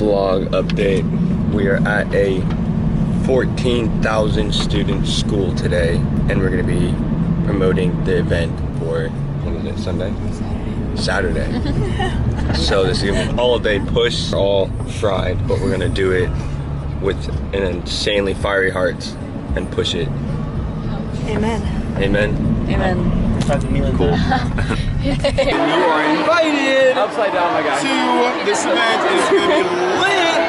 vlog update. We are at a 14,000 student school today, and we're gonna be promoting the event for, what is it, Sunday? Saturday. So this is gonna be an all-day push. We're all fried, but we're gonna do it with an insanely fiery heart and push it. Amen. Amen. Amen. Cool. You are invited Upside down, my guy. to this event. It's going to be lit.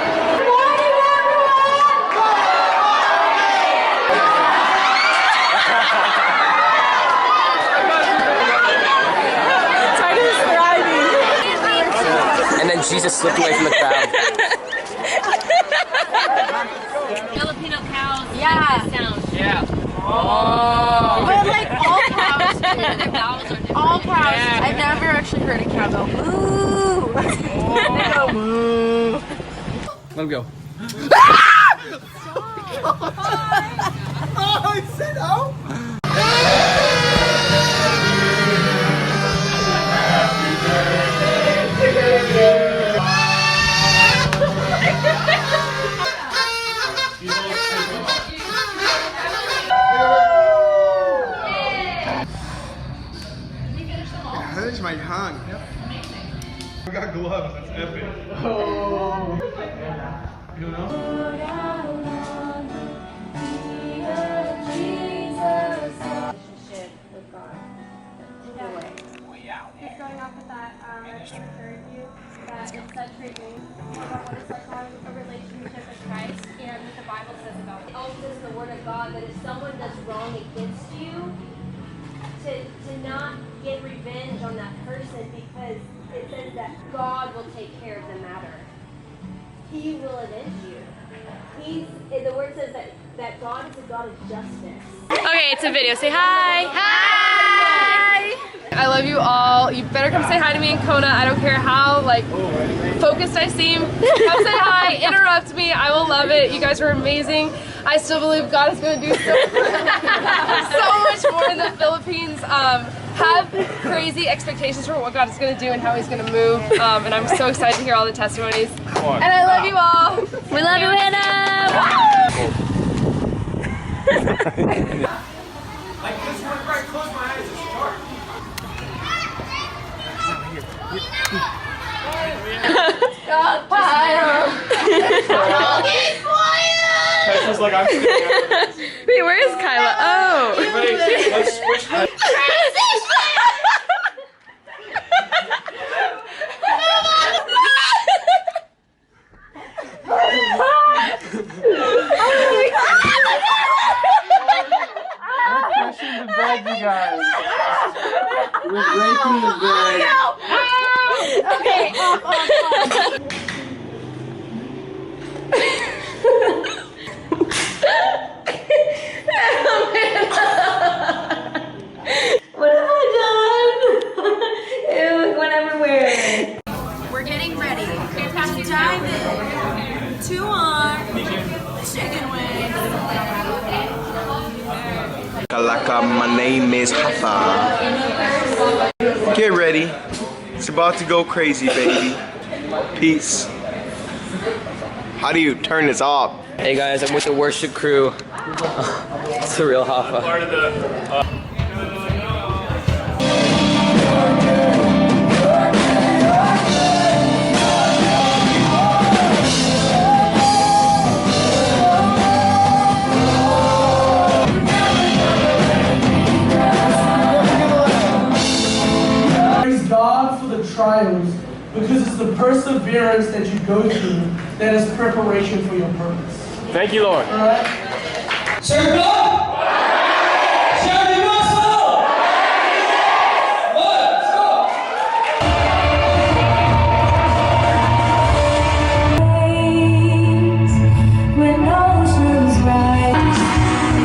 Titus thriving. And then Jesus slipped away from the crowd. Filipino cows. Yeah. Sound. Yeah. Oh. But like all cows, Their vowels are different. all cows. Yeah. I've never actually heard a cow go moo. They go moo. Let him go. Oh, it said out. It hurts my tongue. We got gloves. That's epic. Oh. You don't know? Relationship with God. Just going off of that, I just encourage you that it's such great news about what it's like having a relationship with Christ and what the Bible says about it. It also says in the Word of God that if someone does wrong against you, to not get revenge on that person, because it says that God will take care of the matter. He will avenge you. The Word says that God is a God of justice. Okay, it's a video. Say hi. Hi. I love you all. You better come say hi to me in Kona. I don't care how focused I seem. Come say hi. Interrupt me. I will love it. You guys are amazing. I still believe God is going to do so much more in the Philippines. Have crazy expectations for what God is going to do and how He's going to move. And I'm so excited to hear all the testimonies. And I love you all. We love you, Hannah. Like this one, right? Close my eyes. It's dark. Tesla's like, I'm sitting out. Wait, where is Kyla? Oh. Wait, let's switch. We're crushing the bed, you guys. We're breaking the bed. Okay, off. What have I done? Ew, what am I wearing? We're getting ready to dive in to our chicken wings. Kalaka, my name is Hafa. Get ready. It's about to go crazy, baby. Peace. How do you turn this off? Hey guys, I'm with the worship crew. It's a real Hoffa. Praise God for the trials, because it's the perseverance that you go through that is preparation for your purpose. Thank you, Lord. All right? Serve God? Serve the gospel? Let's go! When oceans rise,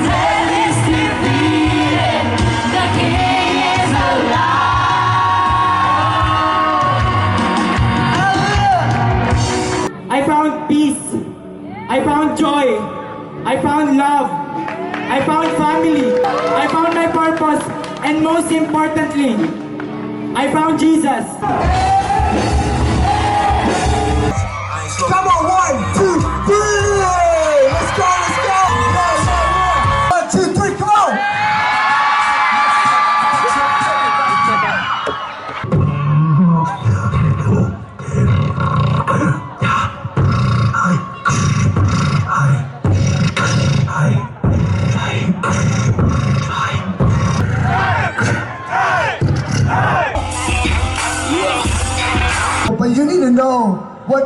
death is defeated, the King is alive. I found peace. I found joy. I found love. I found family. I found my purpose. And most importantly, I found Jesus. Come on,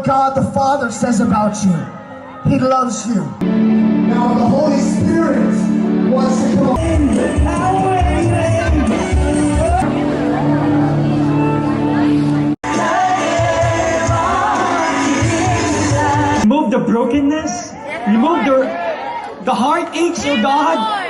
what God the Father says about you. He loves you. Now the Holy Spirit wants to come remove the brokenness, remove the heartaches, oh God.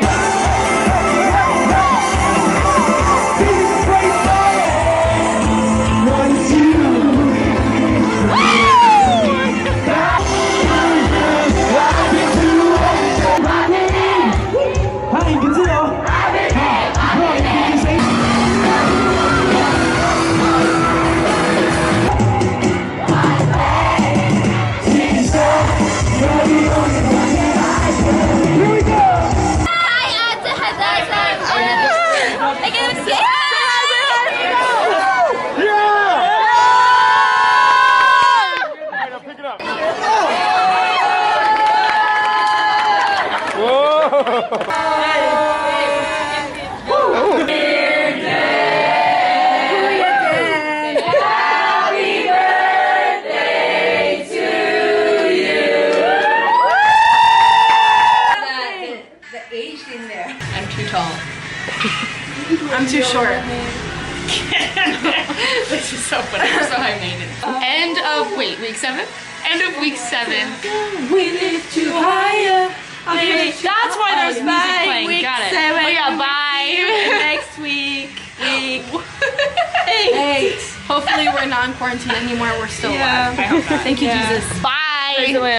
I'm too tall. I'm too short. This is so funny. We're so high maintenance. End of, wait, week 7? End of week 7. We lift you higher. Okay, that's why there's music playing. Week Got it. 7. Oh yeah, bye. Next week. Week 8. Hopefully we're not in quarantine anymore. We're still alive. Thank you, Jesus. Bye.